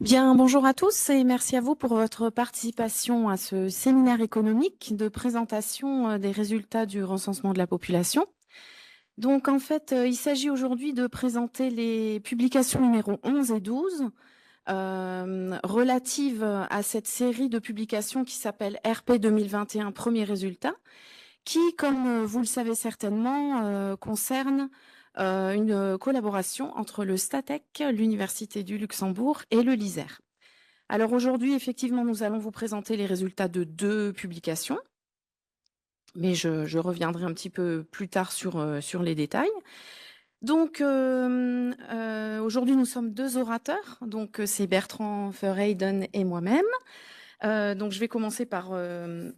Bien, bonjour à tous et merci à vous pour votre participation à ce séminaire économique de présentation des résultats du recensement de la population. Donc, en fait, il s'agit aujourd'hui de présenter les publications numéro 11 et 12 relatives à cette série de publications qui s'appelle RP 2021 Premier résultat, qui, comme vous le savez certainement, concerne une collaboration entre le Statec, l'Université du Luxembourg et le LISER. Alors aujourd'hui, effectivement, nous allons vous présenter les résultats de 2 publications, mais je reviendrai un petit peu plus tard sur les détails. Donc, aujourd'hui, nous sommes 2 orateurs, donc c'est Bertrand Verheyden et moi-même. Donc je vais commencer par,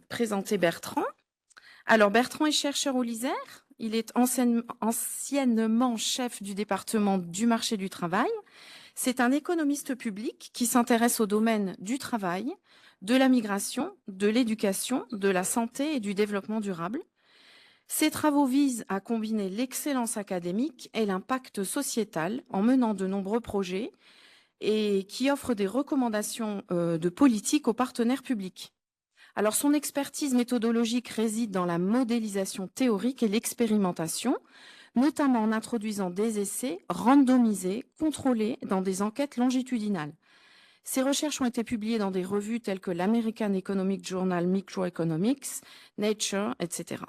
présenter Bertrand. Alors Bertrand est chercheur au LISER, il est anciennement chef du département du marché du travail. C'est un économiste public qui s'intéresse au domaine du travail, de la migration, de l'éducation, de la santé et du développement durable. Ses travaux visent à combiner l'excellence académique et l'impact sociétal en menant de nombreux projets et qui offrent des recommandations de politique aux partenaires publics. Alors son expertise méthodologique réside dans la modélisation théorique et l'expérimentation, notamment en introduisant des essais randomisés, contrôlés dans des enquêtes longitudinales. Ces recherches ont été publiées dans des revues telles que l'American Economic Journal Microeconomics, Nature, etc.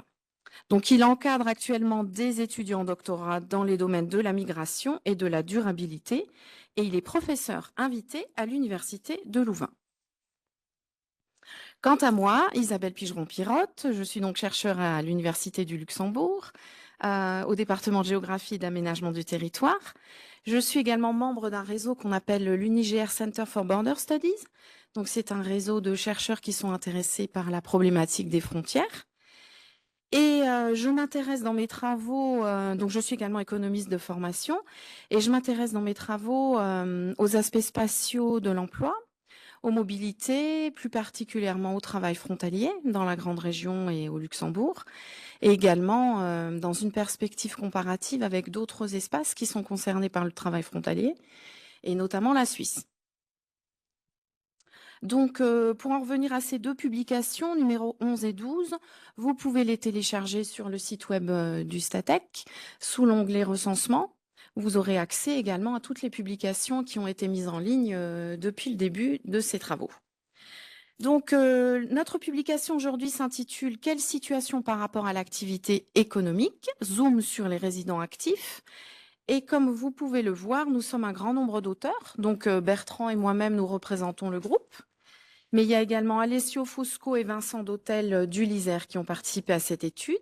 Donc il encadre actuellement des étudiants en doctorat dans les domaines de la migration et de la durabilité et il est professeur invité à l'Université de Louvain. Quant à moi, Isabelle Pigeron-Pirotte, je suis donc chercheure à l'Université du Luxembourg, au département de géographie et d'aménagement du territoire. Je suis également membre d'un réseau qu'on appelle l'UniGR Center for Border Studies. Donc c'est un réseau de chercheurs qui sont intéressés par la problématique des frontières. Et je m'intéresse dans mes travaux, donc je suis également économiste de formation, et je m'intéresse dans mes travaux aux aspects spatiaux de l'emploi, aux mobilités, plus particulièrement au travail frontalier dans la grande région et au Luxembourg, et également dans une perspective comparative avec d'autres espaces qui sont concernés par le travail frontalier, et notamment la Suisse. Donc, pour en revenir à ces 2 publications, numéros 11 et 12, vous pouvez les télécharger sur le site web du Statec, sous l'onglet recensement. Vous aurez accès également à toutes les publications qui ont été mises en ligne depuis le début de ces travaux. Donc, notre publication aujourd'hui s'intitule « Quelle situation par rapport à l'activité économique ? Zoom sur les résidents actifs ». Et comme vous pouvez le voir, nous sommes un grand nombre d'auteurs. Donc, Bertrand et moi-même, nous représentons le groupe. Mais il y a également Alessio Fusco et Vincent Dautel du LISER qui ont participé à cette étude.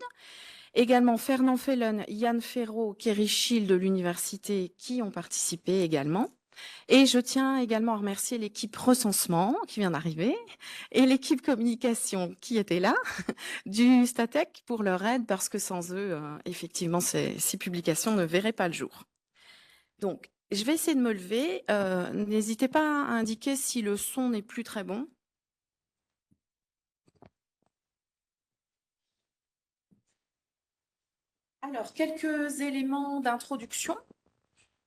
Également Fernand Fellon, Yann Ferraud, Kerry Schill de l'université qui ont participé également. Et je tiens également à remercier l'équipe recensement qui vient d'arriver et l'équipe communication qui était là du Statec pour leur aide parce que sans eux, effectivement, ces publications ne verraient pas le jour. Donc, je vais essayer de me lever. N'hésitez pas à indiquer si le son n'est plus très bon. Alors, quelques éléments d'introduction.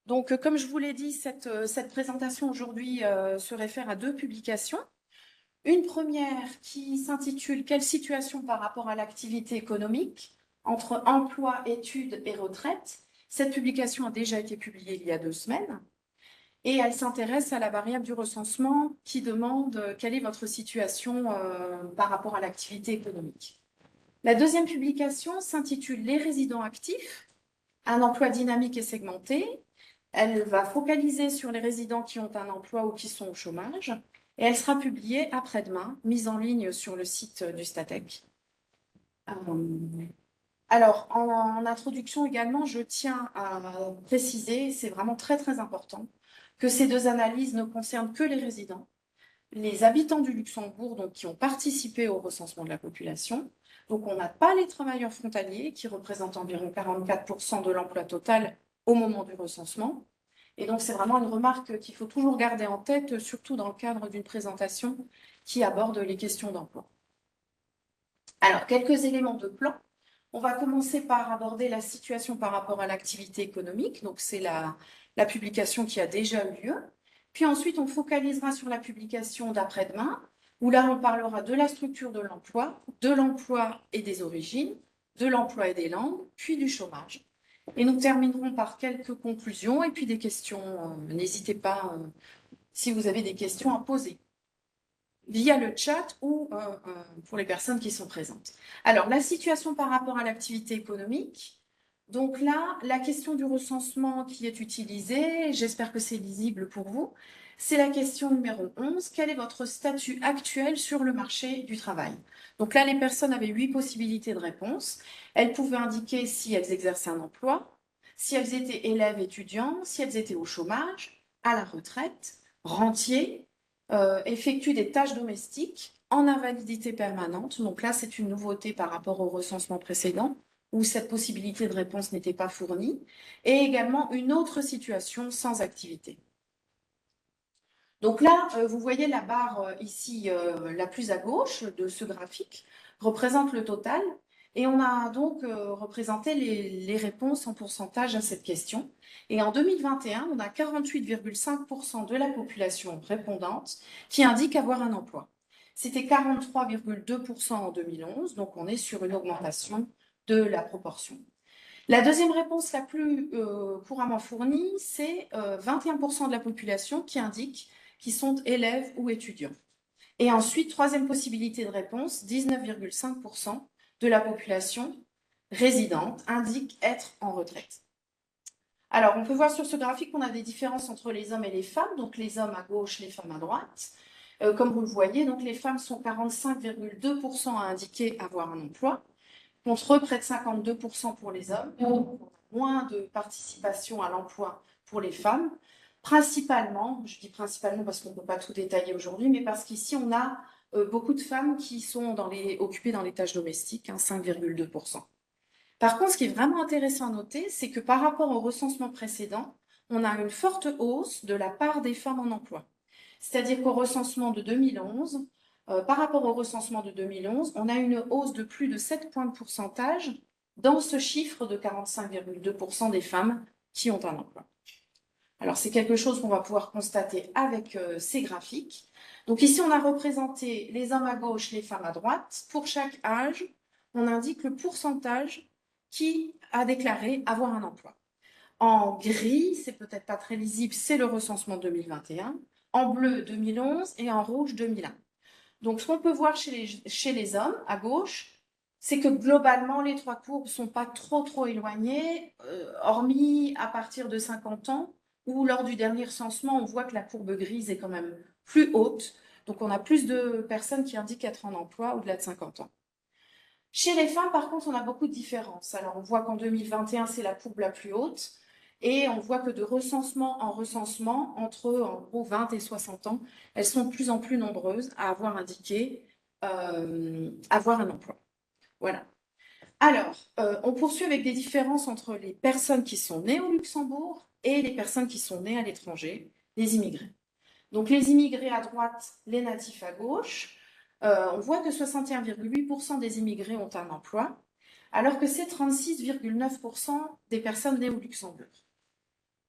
Donc, comme je vous l'ai dit, cette présentation aujourd'hui se réfère à 2 publications. Une première qui s'intitule « Quelle situation par rapport à l'activité économique entre emploi, études et retraite ?» Cette publication a déjà été publiée il y a 2 semaines et elle s'intéresse à la variable du recensement qui demande quelle est votre situation par rapport à l'activité économique. La deuxième publication s'intitule « Les résidents actifs, un emploi dynamique et segmenté ». Elle va focaliser sur les résidents qui ont un emploi ou qui sont au chômage et elle sera publiée après-demain, mise en ligne sur le site du Statec. Alors, en introduction également, je tiens à préciser, c'est vraiment très très important, que ces 2 analyses ne concernent que les résidents, les habitants du Luxembourg donc, qui ont participé au recensement de la population. Donc, on n'a pas les travailleurs frontaliers qui représentent environ 44% de l'emploi total au moment du recensement. Et donc, c'est vraiment une remarque qu'il faut toujours garder en tête, surtout dans le cadre d'une présentation qui aborde les questions d'emploi. Alors, quelques éléments de plan. On va commencer par aborder la situation par rapport à l'activité économique. Donc, c'est la publication qui a déjà eu lieu. Puis ensuite, on focalisera sur la publication d'après-demain, où là, on parlera de la structure de l'emploi et des origines, de l'emploi et des langues, puis du chômage. Et nous terminerons par quelques conclusions et puis des questions. N'hésitez pas, si vous avez des questions à poser, via le chat ou pour les personnes qui sont présentes. Alors, la situation par rapport à l'activité économique. Donc là, la question du recensement qui est utilisée, j'espère que c'est lisible pour vous, c'est la question numéro 11. Quel est votre statut actuel sur le marché du travail? Donc là, les personnes avaient 8 possibilités de réponse. Elles pouvaient indiquer si elles exerçaient un emploi, si elles étaient élèves étudiants, si elles étaient au chômage, à la retraite, rentiers, effectuent des tâches domestiques en invalidité permanente. Donc là, c'est une nouveauté par rapport au recensement précédent, où cette possibilité de réponse n'était pas fournie, et également une autre situation sans activité. Donc là, vous voyez la barre ici, la plus à gauche de ce graphique, représente le total, et on a donc représenté les réponses en pourcentage à cette question. Et en 2021, on a 48,5% de la population répondante qui indique avoir un emploi. C'était 43,2% en 2011, donc on est sur une augmentation de la proportion. La deuxième réponse la plus couramment fournie, c'est 21% de la population qui indique qu'ils sont élèves ou étudiants. Et ensuite, troisième possibilité de réponse, 19,5% de la population résidente indique être en retraite. Alors, on peut voir sur ce graphique qu'on a des différences entre les hommes et les femmes, donc les hommes à gauche, les femmes à droite. Comme vous le voyez, donc les femmes sont 45,2% à indiquer avoir un emploi, contre près de 52% pour les hommes, moins de participation à l'emploi pour les femmes, principalement, je dis principalement parce qu'on ne peut pas tout détailler aujourd'hui, mais parce qu'ici on a beaucoup de femmes qui sont occupées dans les tâches domestiques, 5,2%. Par contre, ce qui est vraiment intéressant à noter, c'est que par rapport au recensement précédent, on a une forte hausse de la part des femmes en emploi. C'est-à-dire qu'au recensement de 2011, par rapport au recensement de 2011, on a une hausse de plus de 7 points de pourcentage dans ce chiffre de 45,2% des femmes qui ont un emploi. Alors, c'est quelque chose qu'on va pouvoir constater avec ces graphiques. Donc ici, on a représenté les hommes à gauche, les femmes à droite. Pour chaque âge, on indique le pourcentage qui a déclaré avoir un emploi. En gris, c'est peut-être pas très lisible, c'est le recensement 2021. En bleu, 2011 et en rouge, 2001. Donc, ce qu'on peut voir chez les hommes, à gauche, c'est que globalement, les trois courbes ne sont pas trop éloignées, hormis à partir de 50 ans, où lors du dernier recensement, on voit que la courbe grise est quand même plus haute. Donc, on a plus de personnes qui indiquent être en emploi au-delà de 50 ans. Chez les femmes, par contre, on a beaucoup de différences. Alors, on voit qu'en 2021, c'est la courbe la plus haute. Et on voit que de recensement en recensement, entre en gros 20 et 60 ans, elles sont de plus en plus nombreuses à avoir indiqué avoir un emploi. Voilà. Alors, on poursuit avec des différences entre les personnes qui sont nées au Luxembourg et les personnes qui sont nées à l'étranger, les immigrés. Donc, les immigrés à droite, les natifs à gauche, on voit que 61,8% des immigrés ont un emploi, alors que c'est 36,9% des personnes nées au Luxembourg.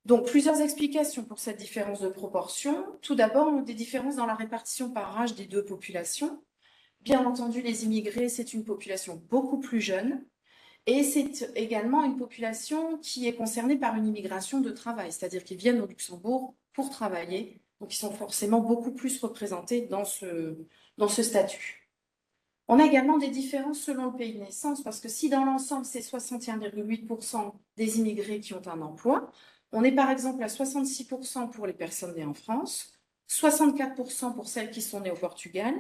Donc, plusieurs explications pour cette différence de proportion. Tout d'abord, des différences dans la répartition par âge des deux populations. Bien entendu, les immigrés, c'est une population beaucoup plus jeune et c'est également une population qui est concernée par une immigration de travail, c'est-à-dire qu'ils viennent au Luxembourg pour travailler, donc ils sont forcément beaucoup plus représentés dans ce statut. On a également des différences selon le pays de naissance, parce que si dans l'ensemble, c'est 61,8% des immigrés qui ont un emploi, on est par exemple à 66% pour les personnes nées en France, 64% pour celles qui sont nées au Portugal,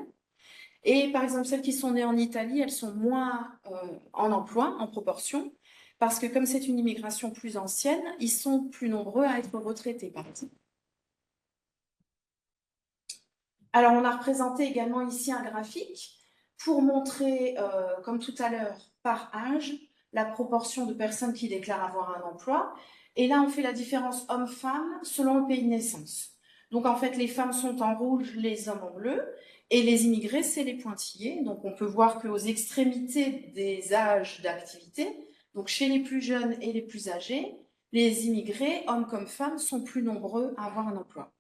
et par exemple, celles qui sont nées en Italie, elles sont moins en emploi, en proportion, parce que comme c'est une immigration plus ancienne, ils sont plus nombreux à être retraités, par exemple. Alors, on a représenté également ici un graphique pour montrer, comme tout à l'heure, par âge, la proportion de personnes qui déclarent avoir un emploi. Et là, on fait la différence homme-femme selon le pays de naissance. Donc, en fait, les femmes sont en rouge, les hommes en bleu. Et les immigrés, c'est les pointillés. Donc, on peut voir qu'aux extrémités des âges d'activité, donc chez les plus jeunes et les plus âgés, les immigrés, hommes comme femmes, sont plus nombreux à avoir un emploi.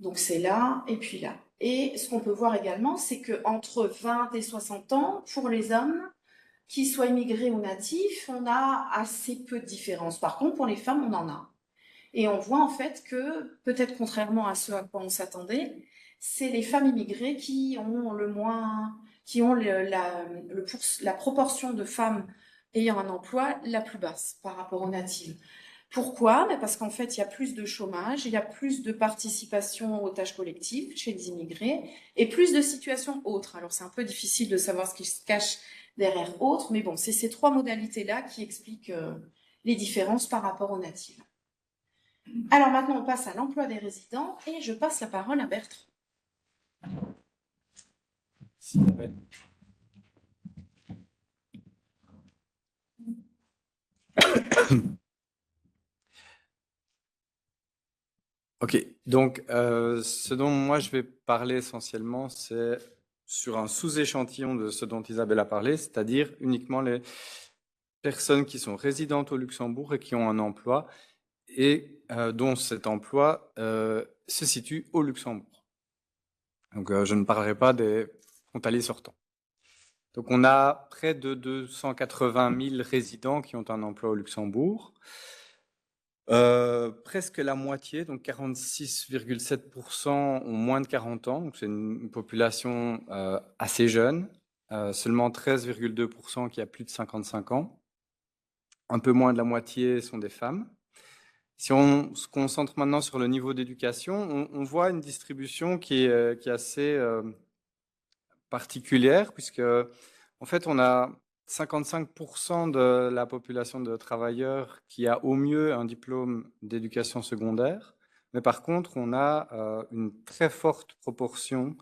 Donc c'est là et puis là. Et ce qu'on peut voir également, c'est qu'entre 20 et 60 ans, pour les hommes, qu'ils soient immigrés ou natifs, on a assez peu de différence. Par contre, pour les femmes, on en a. Et on voit en fait que, peut-être contrairement à ce à quoi on s'attendait, c'est les femmes immigrées qui ont le moins, qui ont la proportion de femmes ayant un emploi la plus basse par rapport aux natives. Pourquoi? Parce qu'en fait, il y a plus de chômage, il y a plus de participation aux tâches collectives chez les immigrés et plus de situations autres. Alors, c'est un peu difficile de savoir ce qui se cache derrière autres, mais bon, c'est ces trois modalités-là qui expliquent les différences par rapport aux natives. Alors maintenant, on passe à l'emploi des résidents et je passe la parole à Bertrand. Ok, donc ce dont moi je vais parler essentiellement, c'est sur un sous-échantillon de ce dont Isabelle a parlé, c'est-à-dire uniquement les personnes qui sont résidentes au Luxembourg et qui ont un emploi et dont cet emploi se situe au Luxembourg. Donc je ne parlerai pas des frontaliers sortants. Donc on a près de 280 000 résidents qui ont un emploi au Luxembourg. Presque la moitié, donc 46,7% ont moins de 40 ans, donc c'est une population assez jeune. Seulement 13,2% qui a plus de 55 ans. Un peu moins de la moitié sont des femmes. Si on se concentre maintenant sur le niveau d'éducation, on voit une distribution qui est assez particulière, puisque en fait on a 55% de la population de travailleurs qui a au mieux un diplôme d'éducation secondaire, mais par contre on a une très forte proportion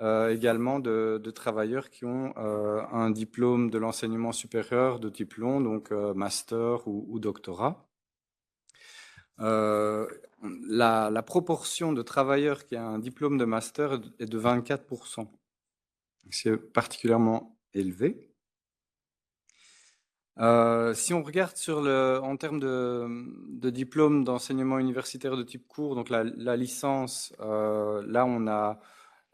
également de travailleurs qui ont un diplôme de l'enseignement supérieur de type long, donc master ou doctorat. La proportion de travailleurs qui a un diplôme de master est de 24%. C'est particulièrement élevé. Si on regarde en termes de diplôme d'enseignement universitaire de type court, donc la licence, là on a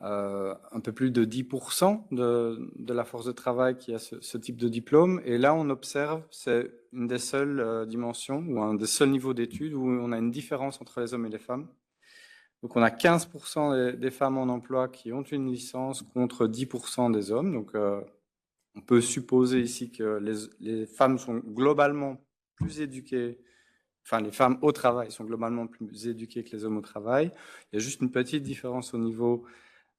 un peu plus de 10% de la force de travail qui a ce type de diplôme. Et là on observe, c'est une des seules dimensions ou un des seuls niveaux d'études où on a une différence entre les hommes et les femmes. Donc on a 15% des femmes en emploi qui ont une licence contre 10% des hommes. Donc on peut supposer ici que les femmes sont globalement plus éduquées, enfin les femmes au travail sont globalement plus éduquées que les hommes au travail. Il y a juste une petite différence au niveau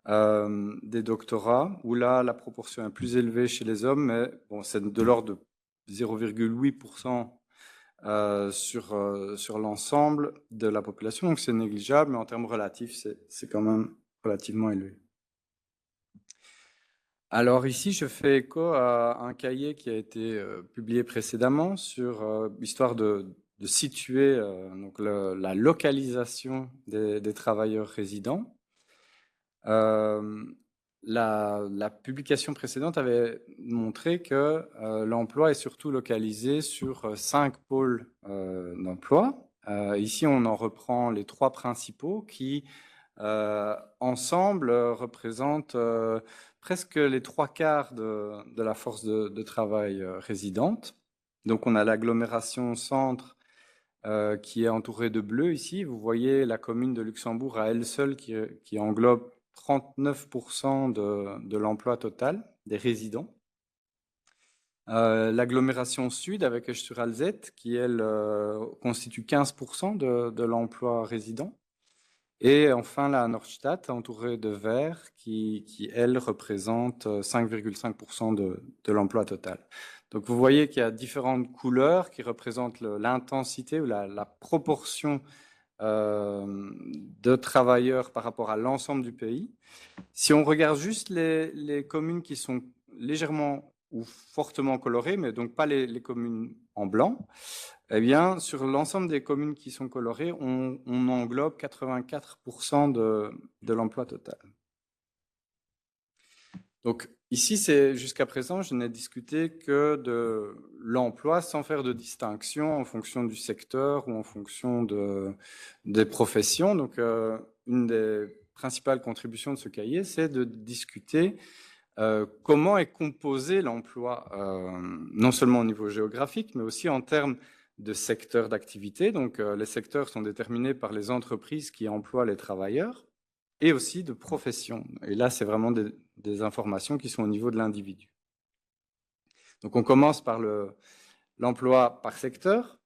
des doctorats, où là la proportion est plus élevée chez les hommes, mais bon, c'est de l'ordre de 0,8% sur l'ensemble de la population, donc c'est négligeable, mais en termes relatifs, c'est quand même relativement élevé. Alors ici, je fais écho à un cahier qui a été publié précédemment sur histoire de situer donc la localisation des travailleurs résidents. La publication précédente avait montré que l'emploi est surtout localisé sur 5 pôles d'emploi. Ici, on en reprend les 3 principaux qui, ensemble, représentent presque les 3/4 de la force de travail résidente. Donc, on a l'agglomération centre qui est entourée de bleu ici. Vous voyez la commune de Luxembourg à elle seule qui englobe 39% de l'emploi total des résidents. L'agglomération sud avec Esch-sur-Alzette qui, elle, constitue 15% de l'emploi résident. Et enfin, la Nordstadt, entourée de vert, qui elle, représente 5,5% de l'emploi total. Donc, vous voyez qu'il y a différentes couleurs qui représentent l'intensité ou la proportion de travailleurs par rapport à l'ensemble du pays. Si on regarde juste les communes qui sont légèrement ou fortement colorées, mais donc pas les communes en blanc, eh bien, sur l'ensemble des communes qui sont colorées, on englobe 84% de l'emploi total. Donc ici, jusqu'à présent, je n'ai discuté que de l'emploi sans faire de distinction en fonction du secteur ou en fonction des professions. Donc une des principales contributions de ce cahier, c'est de discuter comment est composé l'emploi, non seulement au niveau géographique, mais aussi en termes de secteurs d'activité. Donc, les secteurs sont déterminés par les entreprises qui emploient les travailleurs et aussi de professions. Et là, c'est vraiment des informations qui sont au niveau de l'individu. Donc, on commence par l'emploi par secteur.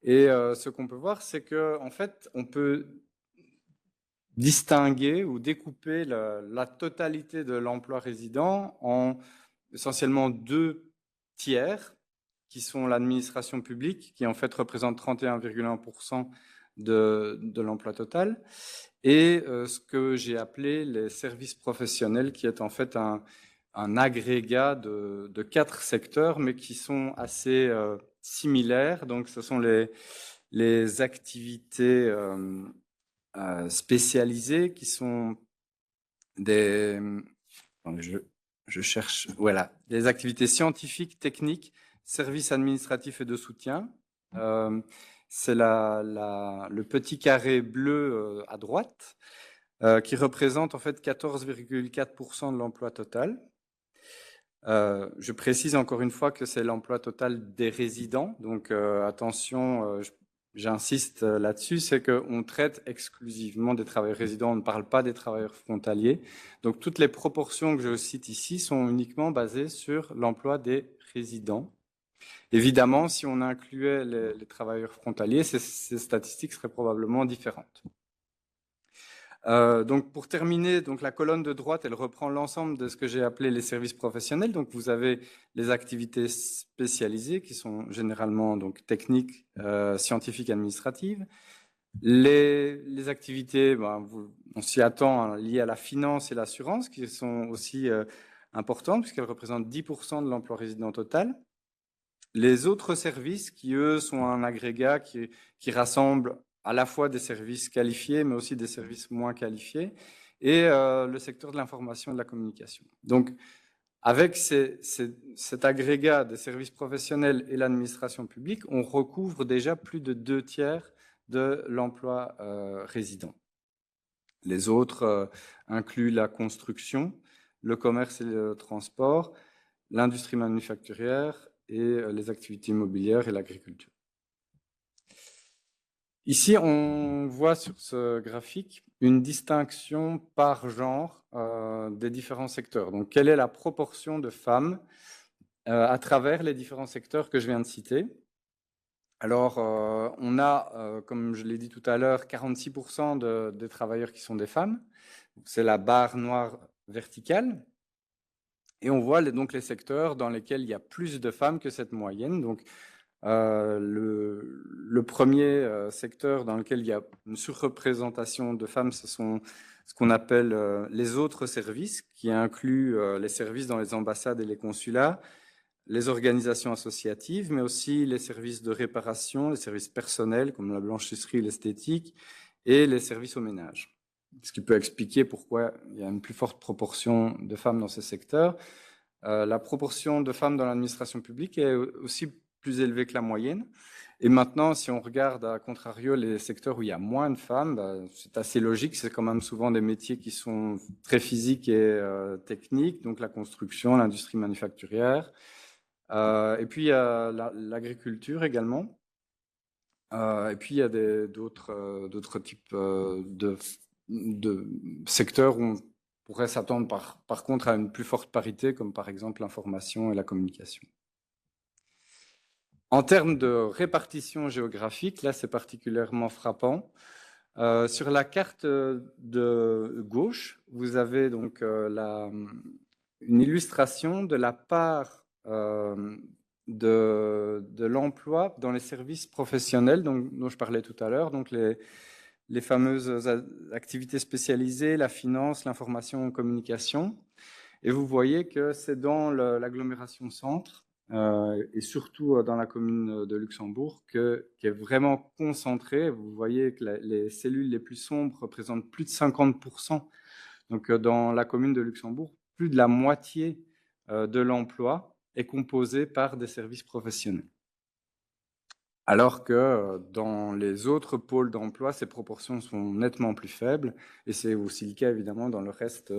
Et ce qu'on peut voir, c'est qu'en fait, on peut distinguer ou découper la totalité de l'emploi résident en essentiellement 2 tiers, qui sont l'administration publique, qui en fait représente 31,1% de l'emploi total, et ce que j'ai appelé les services professionnels, qui est en fait un agrégat de 4 secteurs, mais qui sont assez similaires. Donc, ce sont les activités spécialisées qui sont des... Je cherche, voilà, des activités scientifiques, techniques, services administratifs et de soutien. C'est le petit carré bleu à droite qui représente en fait 14,4% de l'emploi total. Je précise encore une fois que c'est l'emploi total des résidents, donc attention, j'insiste là-dessus, c'est qu'on traite exclusivement des travailleurs résidents, on ne parle pas des travailleurs frontaliers. Donc toutes les proportions que je cite ici sont uniquement basées sur l'emploi des résidents. Évidemment, si on incluait les travailleurs frontaliers, ces statistiques seraient probablement différentes. Donc pour terminer, donc la colonne de droite, elle reprend l'ensemble de ce que j'ai appelé les services professionnels. Donc vous avez les activités spécialisées qui sont généralement donc techniques, scientifiques, administratives. Les activités, on s'y attend, hein, liées à la finance et l'assurance, qui sont aussi importantes puisqu'elles représentent 10% de l'emploi résident total. Les autres services qui, eux, sont un agrégat qui rassemble à la fois des services qualifiés, mais aussi des services moins qualifiés, et le secteur de l'information et de la communication. Donc, avec cet agrégat des services professionnels et l'administration publique, on recouvre déjà plus de 2 tiers de l'emploi résident. Les autres incluent la construction, le commerce et le transport, l'industrie manufacturière et les activités immobilières et l'agriculture. Ici, on voit sur ce graphique une distinction par genre des différents secteurs. Donc, quelle est la proportion de femmes à travers les différents secteurs que je viens de citer? Alors, on a, comme je l'ai dit tout à l'heure, 46% des travailleurs qui sont des femmes. C'est la barre noire verticale. Et on voit donc les secteurs dans lesquels il y a plus de femmes que cette moyenne. Donc, le premier secteur dans lequel il y a une surreprésentation de femmes, ce sont ce qu'on appelle les autres services, qui incluent les services dans les ambassades et les consulats, les organisations associatives, mais aussi les services de réparation, les services personnels comme la blanchisserie, l'esthétique, et les services au ménage. Ce qui peut expliquer pourquoi il y a une plus forte proportion de femmes dans ces secteurs. La proportion de femmes dans l'administration publique est aussi plus élevée que la moyenne. Et maintenant, si on regarde à contrario les secteurs où il y a moins de femmes, c'est assez logique, c'est quand même souvent des métiers qui sont très physiques et techniques, donc la construction, l'industrie manufacturière. Et puis il y a l'agriculture également. Et puis il y a d'autres types de secteurs où on pourrait s'attendre par contre à une plus forte parité, comme par exemple l'information et la communication. En termes de répartition géographique, là c'est particulièrement frappant. Sur la carte de gauche, vous avez donc une illustration de la part de l'emploi dans les services professionnels dont je parlais tout à l'heure, donc les fameuses activités spécialisées, la finance, l'information et communication. Et vous voyez que c'est dans l'agglomération centre et surtout dans la commune de Luxembourg qui est vraiment concentrée. Vous voyez que les cellules les plus sombres représentent plus de 50%. Donc dans la commune de Luxembourg, plus de la moitié de l'emploi est composé par des services professionnels. alors que dans les autres pôles d'emploi, ces proportions sont nettement plus faibles, et c'est aussi le cas évidemment dans le reste,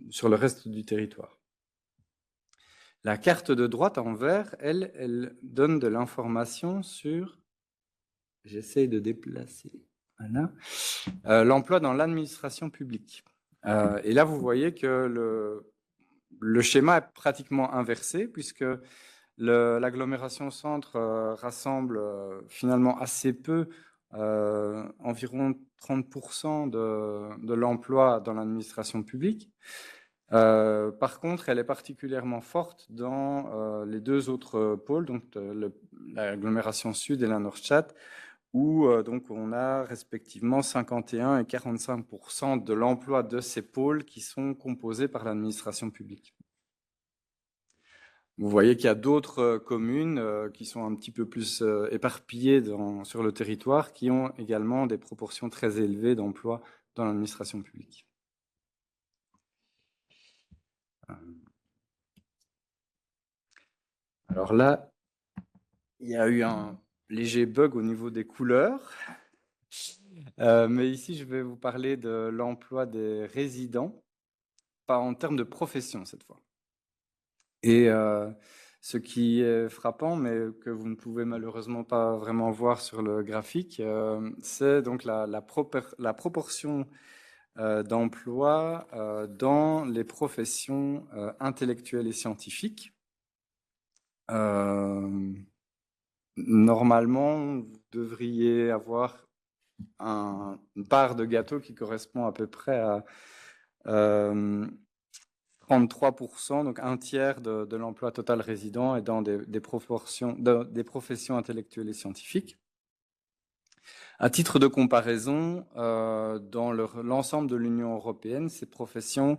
sur le reste du territoire. La carte de droite en vert, elle donne de l'information sur, j'essaye de déplacer, voilà, l'emploi dans l'administration publique. Et là, vous voyez que le schéma est pratiquement inversé, puisque l'agglomération centre rassemble finalement assez peu, environ 30% de l'emploi dans l'administration publique. Par contre, elle est particulièrement forte dans les deux autres pôles, donc l'agglomération sud et la Nordstadt, où donc on a respectivement 51 et 45% de l'emploi de ces pôles qui sont composés par l'administration publique. Vous voyez qu'il y a d'autres communes qui sont un petit peu plus éparpillées sur le territoire, qui ont également des proportions très élevées d'emplois dans l'administration publique. Alors là, il y a eu un léger bug au niveau des couleurs. Mais ici, je vais vous parler de l'emploi des résidents, pas en termes de profession cette fois. Et ce qui est frappant, mais que vous ne pouvez malheureusement pas vraiment voir sur le graphique, c'est donc la proportion d'emploi dans les professions intellectuelles et scientifiques. Normalement, vous devriez avoir une part de gâteau qui correspond à peu près à 33%, donc un tiers de l'emploi total résident est dans des professions intellectuelles et scientifiques. À titre de comparaison, dans l'ensemble de l'Union européenne, ces professions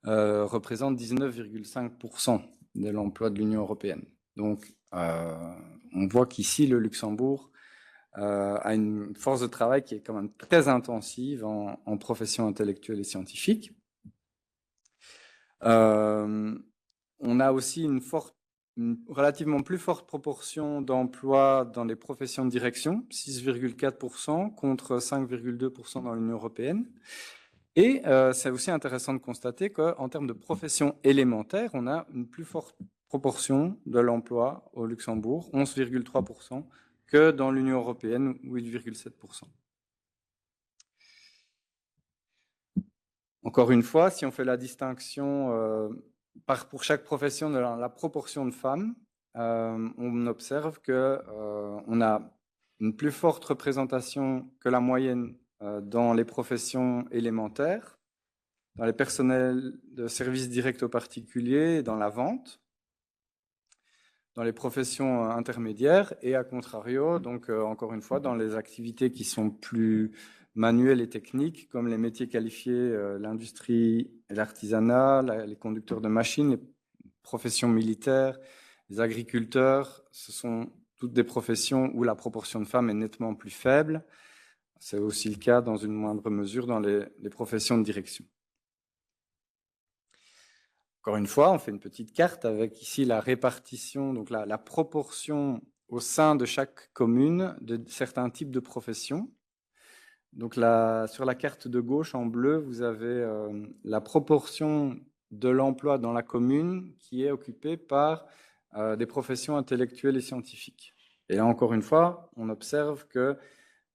représentent 19,5% de l'emploi de l'Union européenne. Donc, on voit qu'ici, le Luxembourg a une force de travail qui est quand même très intensive en professions intellectuelles et scientifiques. On a aussi une relativement plus forte proportion d'emplois dans les professions de direction, 6,4% contre 5,2% dans l'Union européenne. Et c'est aussi intéressant de constater qu'en termes de professions élémentaires, on a une plus forte proportion de l'emploi au Luxembourg, 11,3%, que dans l'Union européenne, 8,7%. Encore une fois, si on fait la distinction pour chaque profession de la proportion de femmes, on observe qu'on a une plus forte représentation que la moyenne dans les professions élémentaires, dans les personnels de services directs aux particuliers, dans la vente, dans les professions intermédiaires et à contrario, donc encore une fois, dans les activités qui sont plus manuelles et techniques, comme les métiers qualifiés, l'industrie et l'artisanat, les conducteurs de machines, les professions militaires, les agriculteurs, ce sont toutes des professions où la proportion de femmes est nettement plus faible. C'est aussi le cas dans une moindre mesure dans les professions de direction. Encore une fois, on fait une petite carte avec ici la répartition, donc la proportion au sein de chaque commune de certains types de professions. Donc sur la carte de gauche en bleu, vous avez la proportion de l'emploi dans la commune qui est occupée par des professions intellectuelles et scientifiques. Et là, encore une fois, on observe que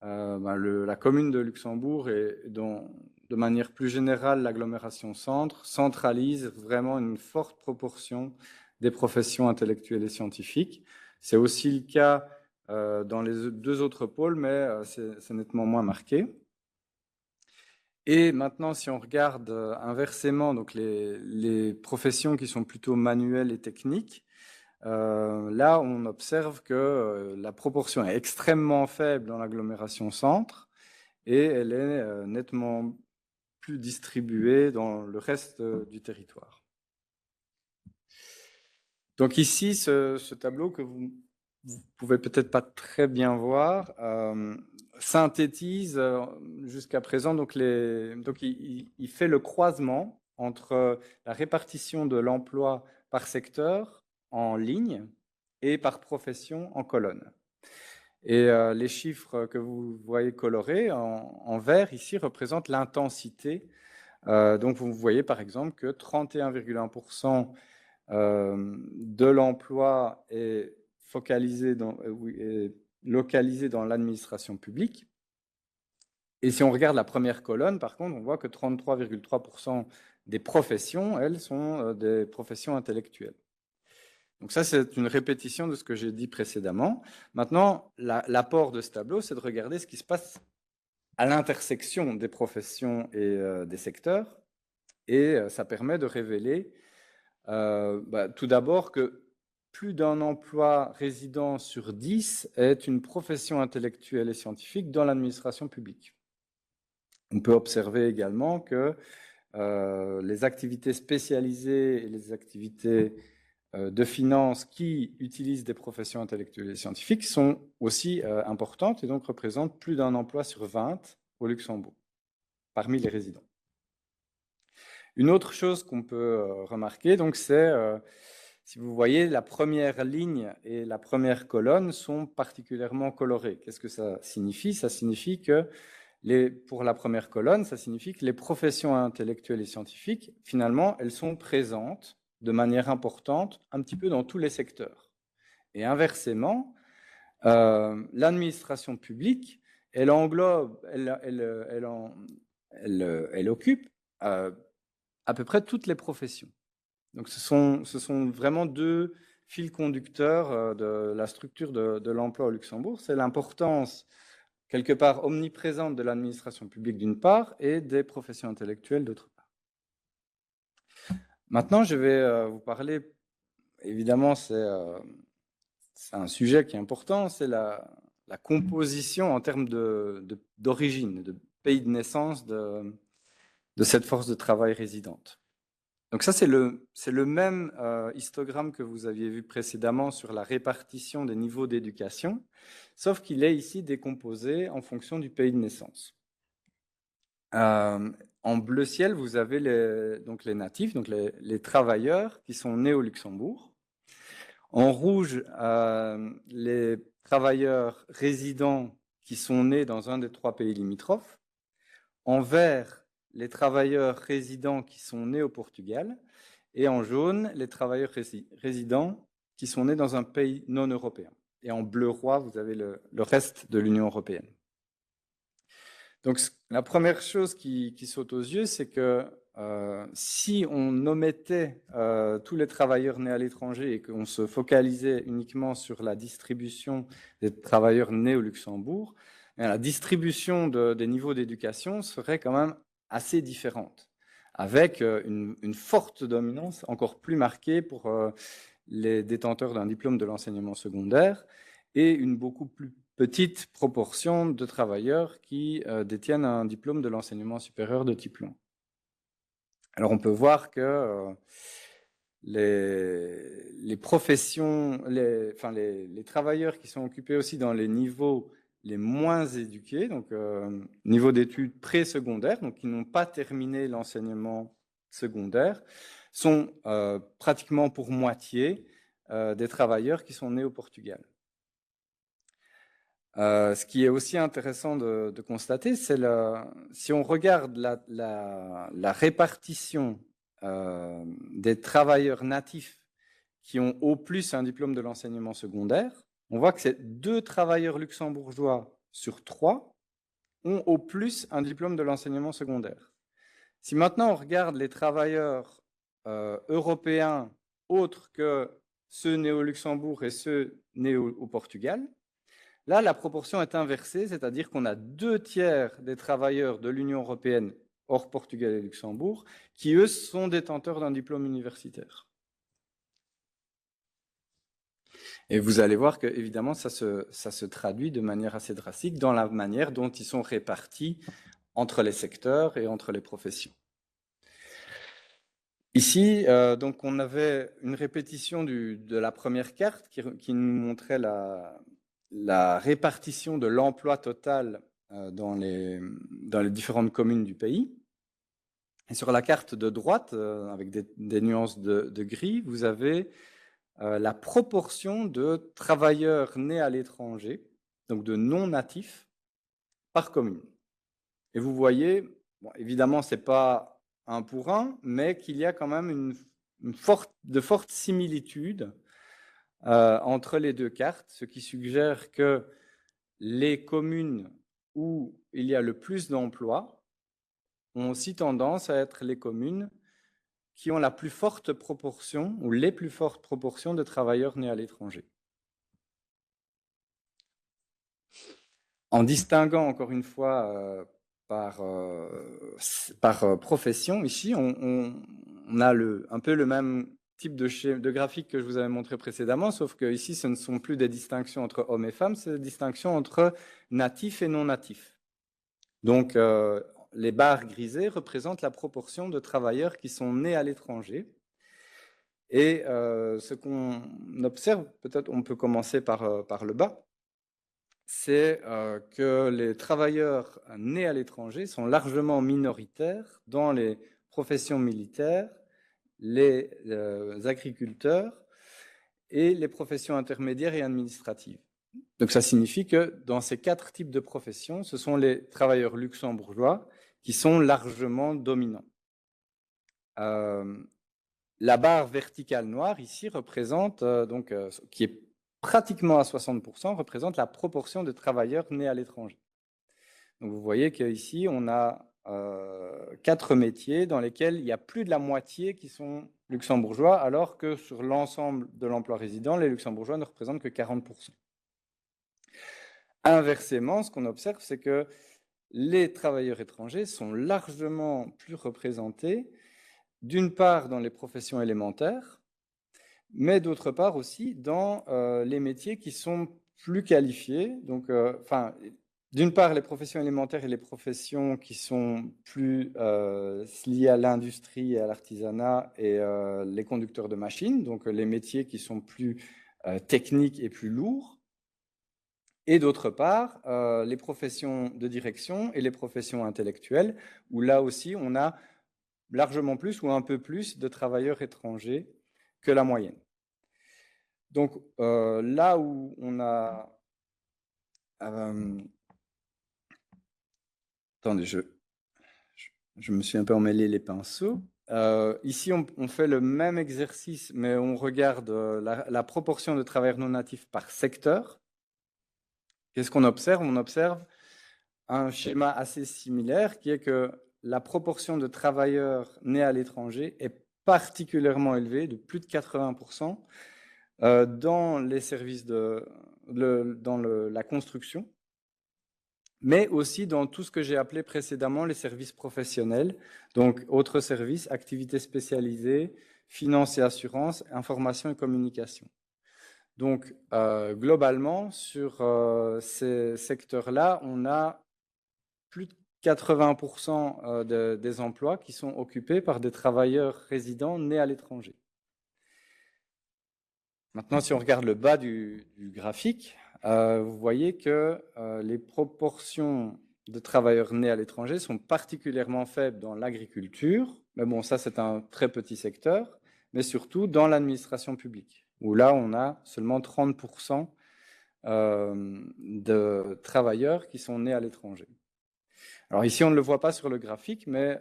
la commune de Luxembourg et de manière plus générale l'agglomération centre centralise vraiment une forte proportion des professions intellectuelles et scientifiques. C'est aussi le cas dans les deux autres pôles, mais c'est nettement moins marqué. Et maintenant, si on regarde inversement donc les professions qui sont plutôt manuelles et techniques, là, on observe que la proportion est extrêmement faible dans l'agglomération centre et elle est nettement plus distribuée dans le reste du territoire. Donc ici, ce tableau que vous pouvez peut-être pas très bien voir synthétise jusqu'à présent donc il fait le croisement entre la répartition de l'emploi par secteur en ligne et par profession en colonne. Et les chiffres que vous voyez colorés en vert ici représentent l'intensité. Donc vous voyez par exemple que 31,1% de l'emploi est focalisé est localisé dans l'administration publique. Et si on regarde la première colonne, par contre, on voit que 33,3% des professions, elles, sont des professions intellectuelles. Donc ça, c'est une répétition de ce que j'ai dit précédemment. Maintenant, l'apport de ce tableau, c'est de regarder ce qui se passe à l'intersection des professions et des secteurs. Et ça permet de révéler tout d'abord que plus d'un emploi résident sur 10 est une profession intellectuelle et scientifique dans l'administration publique. On peut observer également que les activités spécialisées et les activités de finance qui utilisent des professions intellectuelles et scientifiques sont aussi importantes et donc représentent plus d'un emploi sur 20 au Luxembourg, parmi les résidents. Une autre chose qu'on peut remarquer, donc, c'est, si vous voyez, la première ligne et la première colonne sont particulièrement colorées. Qu'est-ce que ça signifie? Ça signifie que pour la première colonne, ça signifie que les professions intellectuelles et scientifiques, finalement, elles sont présentes de manière importante un petit peu dans tous les secteurs. Et inversement, l'administration publique, elle englobe, elle occupe à peu près toutes les professions. Donc ce sont vraiment deux fils conducteurs de la structure de l'emploi au Luxembourg. C'est l'importance quelque part omniprésente de l'administration publique d'une part et des professions intellectuelles d'autre part. Maintenant, je vais vous parler, évidemment, c'est un sujet qui est important, c'est la composition en termes d'origine, de pays de naissance de cette force de travail résidente. Donc ça, c'est le même histogramme que vous aviez vu précédemment sur la répartition des niveaux d'éducation, sauf qu'il est ici décomposé en fonction du pays de naissance. En bleu ciel, vous avez les natifs, donc les travailleurs qui sont nés au Luxembourg. En rouge, les travailleurs résidents qui sont nés dans un des 3 pays limitrophes. En vert, les travailleurs résidents qui sont nés au Portugal. Et en jaune, les travailleurs résidents qui sont nés dans un pays non européen. Et en bleu roi, vous avez le reste de l'Union européenne. Donc, la première chose qui saute aux yeux, c'est que si on omettait tous les travailleurs nés à l'étranger et qu'on se focalisait uniquement sur la distribution des travailleurs nés au Luxembourg, la distribution des niveaux d'éducation serait quand même assez différente, avec une forte dominance encore plus marquée pour les détenteurs d'un diplôme de l'enseignement secondaire et une beaucoup plus petite proportion de travailleurs qui détiennent un diplôme de l'enseignement supérieur de type long. Alors on peut voir que les professions, les travailleurs qui sont occupés aussi dans les niveaux les moins éduqués, donc niveau d'études pré-secondaires, donc qui n'ont pas terminé l'enseignement secondaire, sont pratiquement pour moitié des travailleurs qui sont nés au Portugal. Ce qui est aussi intéressant de constater, c'est si on regarde la répartition des travailleurs natifs qui ont au plus un diplôme de l'enseignement secondaire, on voit que c'est 2 travailleurs luxembourgeois sur 3 ont au plus un diplôme de l'enseignement secondaire. Si maintenant on regarde les travailleurs européens autres que ceux nés au Luxembourg et ceux nés au Portugal, là, la proportion est inversée, c'est-à-dire qu'on a 2 tiers des travailleurs de l'Union européenne, hors Portugal et Luxembourg, qui, eux, sont détenteurs d'un diplôme universitaire. Et vous allez voir que, évidemment, ça se traduit de manière assez drastique dans la manière dont ils sont répartis entre les secteurs et entre les professions. Ici, donc, on avait une répétition de la première carte qui nous montrait la répartition de l'emploi total dans les différentes communes du pays. Et sur la carte de droite, avec des nuances de gris, vous avez la proportion de travailleurs nés à l'étranger, donc de non-natifs, par commune. Et vous voyez, bon, évidemment, ce n'est pas 1 pour 1, mais qu'il y a quand même de fortes similitudes entre les deux cartes, ce qui suggère que les communes où il y a le plus d'emplois ont aussi tendance à être les communes qui ont la plus forte proportion ou les plus fortes proportions de travailleurs nés à l'étranger. En distinguant encore une fois par profession, ici on a un peu le même type de graphique que je vous avais montré précédemment, sauf que ici ce ne sont plus des distinctions entre hommes et femmes, c'est des distinctions entre natifs et non natifs. Donc les barres grisées représentent la proportion de travailleurs qui sont nés à l'étranger. Et ce qu'on observe, peut-être on peut commencer par le bas, c'est que les travailleurs nés à l'étranger sont largement minoritaires dans les professions militaires, les agriculteurs et les professions intermédiaires et administratives. Donc ça signifie que dans ces 4 types de professions, ce sont les travailleurs luxembourgeois qui sont largement dominants. La barre verticale noire ici représente, qui est pratiquement à 60%, représente la proportion de travailleurs nés à l'étranger. Donc vous voyez qu'ici, on a 4 métiers dans lesquels il y a plus de la moitié qui sont luxembourgeois, alors que sur l'ensemble de l'emploi résident, les luxembourgeois ne représentent que 40%. Inversement, ce qu'on observe, c'est que les travailleurs étrangers sont largement plus représentés, d'une part dans les professions élémentaires, mais d'autre part aussi dans les métiers qui sont plus qualifiés. Donc, d'une part, les professions élémentaires et les professions qui sont plus liées à l'industrie et à l'artisanat et les conducteurs de machines, donc les métiers qui sont plus techniques et plus lourds. Et d'autre part, les professions de direction et les professions intellectuelles, où là aussi, on a largement plus ou un peu plus de travailleurs étrangers que la moyenne. Donc, là où on a... attendez, je me suis un peu emmêlé les pinceaux. Ici, on fait le même exercice, mais on regarde la proportion de travailleurs non natifs par secteur. Qu'est-ce qu'on observe? On observe un schéma assez similaire qui est que la proportion de travailleurs nés à l'étranger est particulièrement élevée, de plus de 80%, dans les services dans la construction, mais aussi dans tout ce que j'ai appelé précédemment les services professionnels, donc autres services, activités spécialisées, finances et assurances, information et communication. Donc, globalement, sur ces secteurs-là, on a plus de 80% des emplois qui sont occupés par des travailleurs résidents nés à l'étranger. Maintenant, si on regarde le bas du graphique, vous voyez que les proportions de travailleurs nés à l'étranger sont particulièrement faibles dans l'agriculture, mais bon, ça c'est un très petit secteur, mais surtout dans l'administration publique, où là on a seulement 30% de travailleurs qui sont nés à l'étranger. Alors ici, on ne le voit pas sur le graphique, mais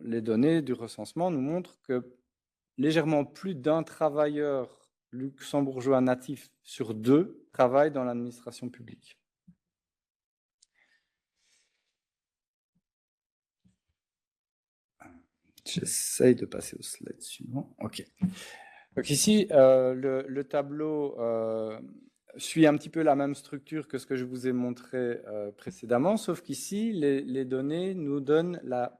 les données du recensement nous montrent que légèrement plus d'un travailleur luxembourgeois natif sur 2 travaille dans l'administration publique. J'essaye de passer au slide suivant. OK. Donc ici, le tableau suit un petit peu la même structure que ce que je vous ai montré précédemment, sauf qu'ici, les données nous donnent la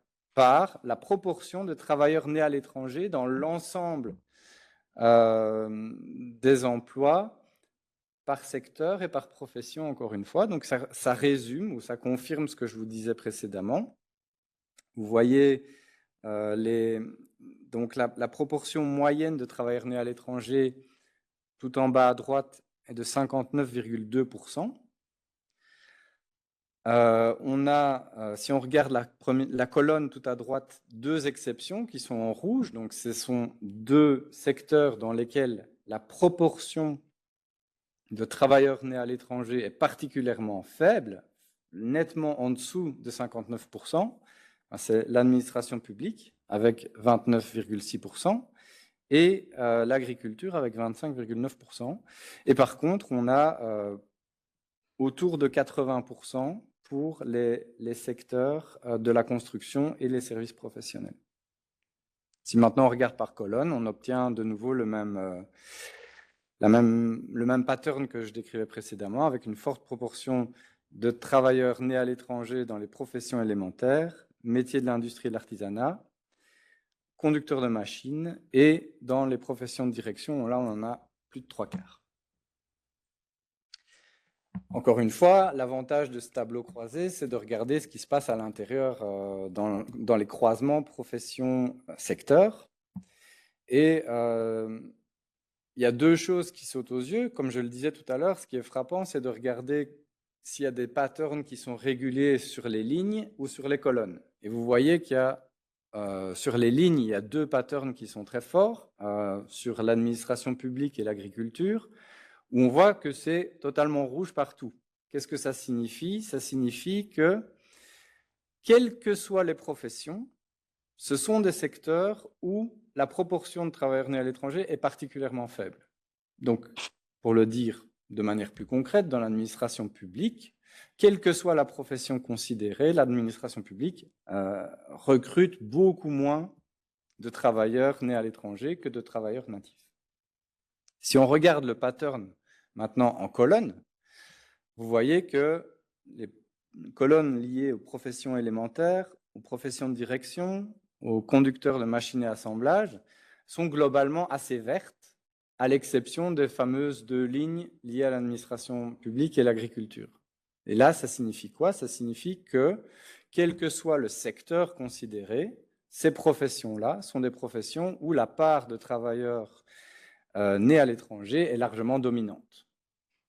proportion de travailleurs nés à l'étranger dans l'ensemble des emplois par secteur et par profession, encore une fois. Donc ça résume ou ça confirme ce que je vous disais précédemment. Vous voyez donc la proportion moyenne de travailleurs nés à l'étranger tout en bas à droite est de 59,2%. On a, si on regarde la colonne tout à droite, 2 exceptions qui sont en rouge. Donc ce sont 2 secteurs dans lesquels la proportion de travailleurs nés à l'étranger est particulièrement faible, nettement en dessous de 59%, c'est l'administration publique avec 29,6% et l'agriculture avec 25,9%. Et par contre, on a autour de 80% pour les secteurs de la construction et les services professionnels. Si maintenant on regarde par colonne, on obtient de nouveau le même pattern que je décrivais précédemment, avec une forte proportion de travailleurs nés à l'étranger dans les professions élémentaires, métiers de l'industrie et de l'artisanat, conducteurs de machines, et dans les professions de direction, là on en a plus de 3/4. Encore une fois, l'avantage de ce tableau croisé, c'est de regarder ce qui se passe à l'intérieur dans les croisements professions-secteurs. Et il y a deux choses qui sautent aux yeux. Comme je le disais tout à l'heure, ce qui est frappant, c'est de regarder s'il y a des patterns qui sont réguliers sur les lignes ou sur les colonnes. Et vous voyez qu'il y a, sur les lignes, il y a deux patterns qui sont très forts, sur l'administration publique et l'agriculture, où on voit que c'est totalement rouge partout. Qu'est-ce que ça signifie? Ça signifie que, quelles que soient les professions, ce sont des secteurs où la proportion de travailleurs nés à l'étranger est particulièrement faible. Donc, pour le dire de manière plus concrète, dans l'administration publique, quelle que soit la profession considérée, l'administration publique recrute beaucoup moins de travailleurs nés à l'étranger que de travailleurs natifs. Si on regarde le pattern maintenant en colonne, vous voyez que les colonnes liées aux professions élémentaires, aux professions de direction, aux conducteurs de machines et assemblage sont globalement assez vertes, à l'exception des fameuses deux lignes liées à l'administration publique et l'agriculture. Et là, ça signifie quoi? Ça signifie que, quel que soit le secteur considéré, ces professions-là sont des professions où la part de travailleurs nés à l'étranger est largement dominante.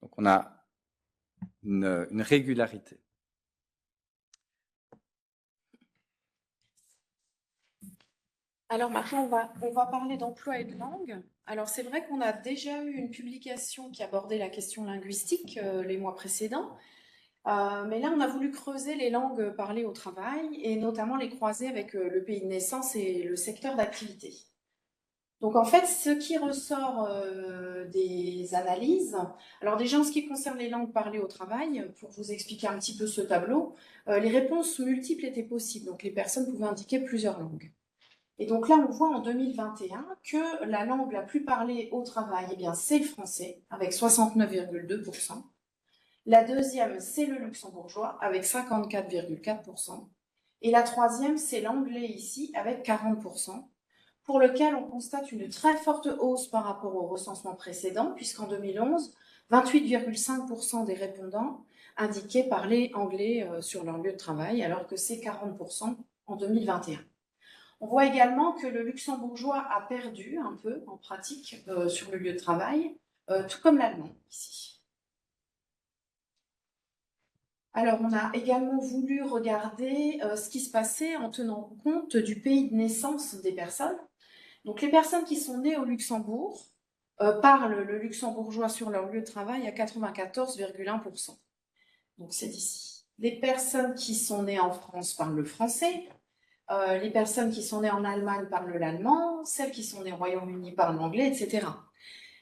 Donc on a une régularité. Alors maintenant, on va parler d'emploi et de langue. Alors c'est vrai qu'on a déjà eu une publication qui abordait la question linguistique les mois précédents, mais là on a voulu creuser les langues parlées au travail et notamment les croiser avec le pays de naissance et le secteur d'activité. Donc en fait, ce qui ressort des analyses, alors déjà en ce qui concerne les langues parlées au travail, pour vous expliquer un petit peu ce tableau, les réponses multiples étaient possibles, donc les personnes pouvaient indiquer plusieurs langues. Et donc là, on voit en 2021 que la langue la plus parlée au travail, eh bien, c'est le français, avec 69,2%. La deuxième, c'est le luxembourgeois, avec 54,4%. Et la troisième, c'est l'anglais ici, avec 40%, pour lequel on constate une très forte hausse par rapport au recensement précédent, puisqu'en 2011, 28,5% des répondants indiquaient parler anglais sur leur lieu de travail, alors que c'est 40% en 2021. On voit également que le luxembourgeois a perdu un peu en pratique sur le lieu de travail, tout comme l'allemand ici. Alors, on a également voulu regarder ce qui se passait en tenant compte du pays de naissance des personnes. Donc, les personnes qui sont nées au Luxembourg parlent le luxembourgeois sur leur lieu de travail à 94,1%. Donc, c'est d'ici. Les personnes qui sont nées en France parlent le français. Les personnes qui sont nées en Allemagne parlent l'allemand, celles qui sont nées au Royaume-Uni parlent l'anglais, etc.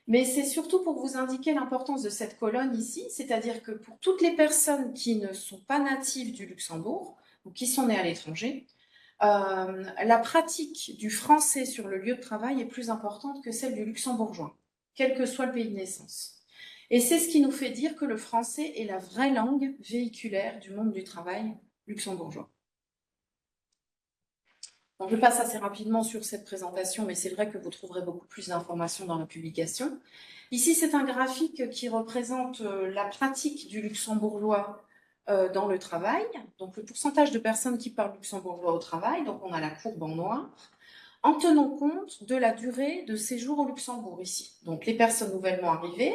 Mais c'est surtout pour vous indiquer l'importance de cette colonne ici, c'est-à-dire que pour toutes les personnes qui ne sont pas natives du Luxembourg ou qui sont nées à l'étranger, la pratique du français sur le lieu de travail est plus importante que celle du luxembourgeois, quel que soit le pays de naissance. Et c'est ce qui nous fait dire que le français est la vraie langue véhiculaire du monde du travail luxembourgeois. Donc, je passe assez rapidement sur cette présentation, mais c'est vrai que vous trouverez beaucoup plus d'informations dans la publication. Ici, c'est un graphique qui représente la pratique du luxembourgeois dans le travail, donc le pourcentage de personnes qui parlent luxembourgeois au travail, donc on a la courbe en noir, en tenant compte de la durée de séjour au Luxembourg ici. Donc les personnes nouvellement arrivées,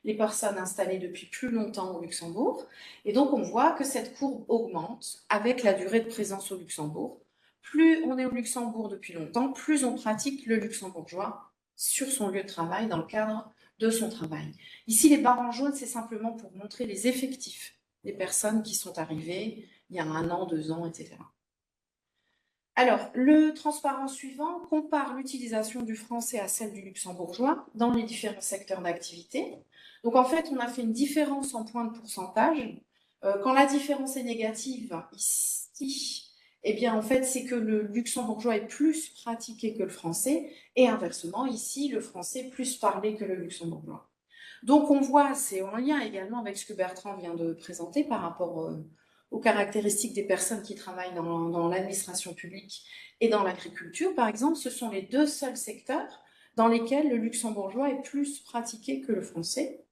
les personnes installées depuis plus longtemps au Luxembourg, et donc on voit que cette courbe augmente avec la durée de présence au Luxembourg. Plus on est au Luxembourg depuis longtemps, plus on pratique le luxembourgeois sur son lieu de travail dans le cadre de son travail. Ici, les barres en jaune, c'est simplement pour montrer les effectifs des personnes qui sont arrivées il y a 1 an, 2 ans, etc. Alors, le transparent suivant compare l'utilisation du français à celle du luxembourgeois dans les différents secteurs d'activité. Donc, en fait, on a fait une différence en points de pourcentage. Quand la différence est négative, ici, eh bien, en fait, c'est que le luxembourgeois est plus pratiqué que le français, et inversement, ici, le français est plus parlé que le luxembourgeois. Donc, on voit, c'est en lien également avec ce que Bertrand vient de présenter par rapport aux caractéristiques des personnes qui travaillent dans l'administration publique et dans l'agriculture, par exemple. Ce sont les 2 seuls secteurs dans lesquels le luxembourgeois est plus pratiqué que le français,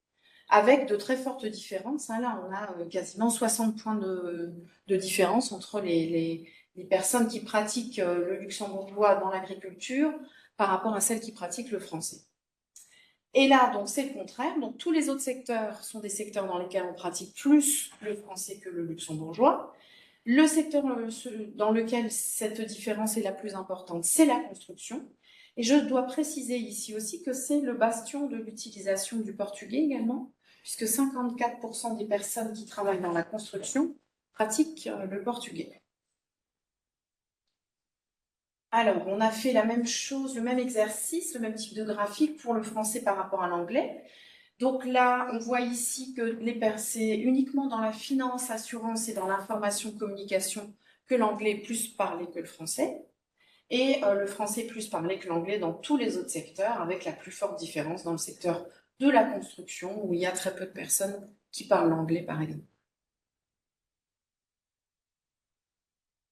avec de très fortes différences. Là, on a quasiment 60 points de différence entre les personnes qui pratiquent le luxembourgeois dans l'agriculture par rapport à celles qui pratiquent le français. Et là, donc, c'est le contraire. Donc, tous les autres secteurs sont des secteurs dans lesquels on pratique plus le français que le luxembourgeois. Le secteur dans lequel cette différence est la plus importante, c'est la construction. Et je dois préciser ici aussi que c'est le bastion de l'utilisation du portugais également, puisque 54% des personnes qui travaillent dans la construction pratiquent le portugais. Alors, on a fait la même chose, le même exercice, le même type de graphique pour le français par rapport à l'anglais. Donc là, on voit ici que c'est uniquement dans la finance, assurance et dans l'information, communication que l'anglais est plus parlé que le français. Et le français est plus parlé que l'anglais dans tous les autres secteurs, avec la plus forte différence dans le secteur de la construction, où il y a très peu de personnes qui parlent l'anglais, par exemple.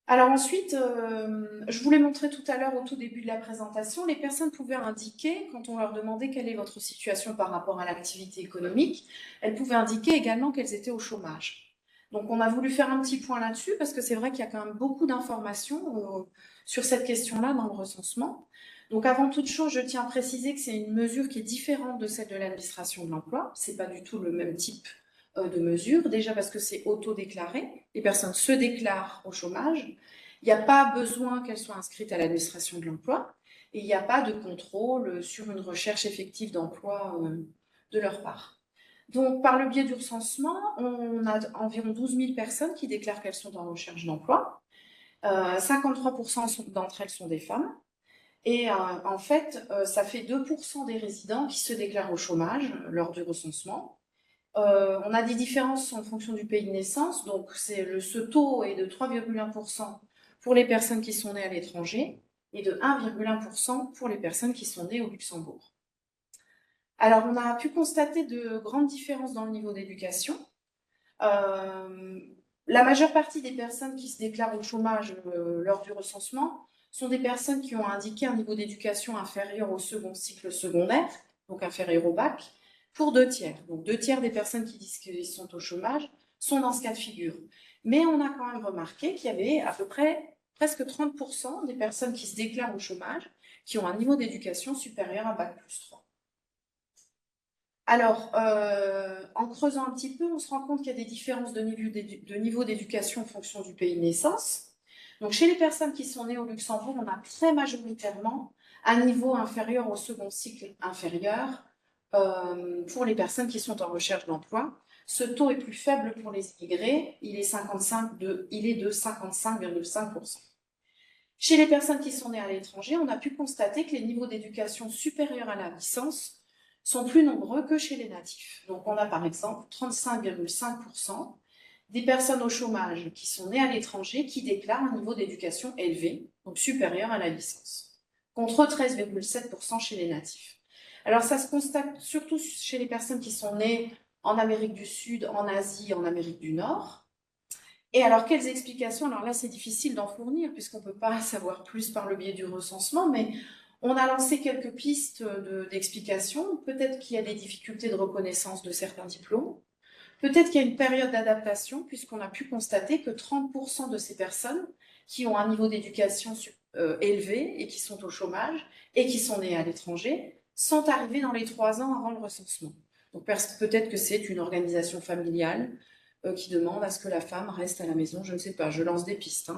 Alors ensuite, je vous l'ai montré tout à l'heure au tout début de la présentation, les personnes pouvaient indiquer, quand on leur demandait quelle est votre situation par rapport à l'activité économique, elles pouvaient indiquer également qu'elles étaient au chômage. Donc on a voulu faire un petit point là-dessus, parce que c'est vrai qu'il y a quand même beaucoup d'informations sur cette question-là dans le recensement. Donc avant toute chose, je tiens à préciser que c'est une mesure qui est différente de celle de l'administration de l'emploi. C'est pas du tout le même type de mesures, déjà parce que c'est auto-déclaré, les personnes se déclarent au chômage, il n'y a pas besoin qu'elles soient inscrites à l'administration de l'emploi, et il n'y a pas de contrôle sur une recherche effective d'emploi de leur part. Donc, par le biais du recensement, on a environ 12 000 personnes qui déclarent qu'elles sont en recherche d'emploi. 53% d'entre elles sont des femmes. Et en fait, ça fait 2% des résidents qui se déclarent au chômage lors du recensement. On a des différences en fonction du pays de naissance. Donc, ce taux est de 3,1% pour les personnes qui sont nées à l'étranger et de 1,1% pour les personnes qui sont nées au Luxembourg. Alors, on a pu constater de grandes différences dans le niveau d'éducation. La majeure partie des personnes qui se déclarent au chômage lors du recensement sont des personnes qui ont indiqué un niveau d'éducation inférieur au second cycle secondaire, donc inférieur au bac, pour 2 tiers. Donc 2 tiers des personnes qui disent qu'ils sont au chômage sont dans ce cas de figure. Mais on a quand même remarqué qu'il y avait à peu près presque 30% des personnes qui se déclarent au chômage qui ont un niveau d'éducation supérieur à bac plus 3. Alors, en creusant un petit peu, on se rend compte qu'il y a des différences de niveau d'éducation en fonction du pays de naissance. Donc, chez les personnes qui sont nées au Luxembourg, on a très majoritairement un niveau inférieur au second cycle inférieur pour les personnes qui sont en recherche d'emploi. Ce taux est plus faible pour les immigrés, il est de 55,5%. Chez les personnes qui sont nées à l'étranger, on a pu constater que les niveaux d'éducation supérieurs à la licence sont plus nombreux que chez les natifs. Donc, on a par exemple 35,5% des personnes au chômage qui sont nées à l'étranger qui déclarent un niveau d'éducation élevé, donc supérieur à la licence, contre 13,7% chez les natifs. Alors, ça se constate surtout chez les personnes qui sont nées en Amérique du Sud, en Asie, en Amérique du Nord. Et alors, quelles explications? Alors là, c'est difficile d'en fournir puisqu'on ne peut pas savoir plus par le biais du recensement, mais on a lancé quelques pistes d'explications. Peut-être qu'il y a des difficultés de reconnaissance de certains diplômes. Peut-être qu'il y a une période d'adaptation puisqu'on a pu constater que 30% de ces personnes qui ont un niveau d'éducation élevé et qui sont au chômage et qui sont nées à l'étranger sont arrivées dans les 3 ans avant le recensement. Donc peut-être que c'est une organisation familiale qui demande à ce que la femme reste à la maison. Je ne sais pas, je lance des pistes.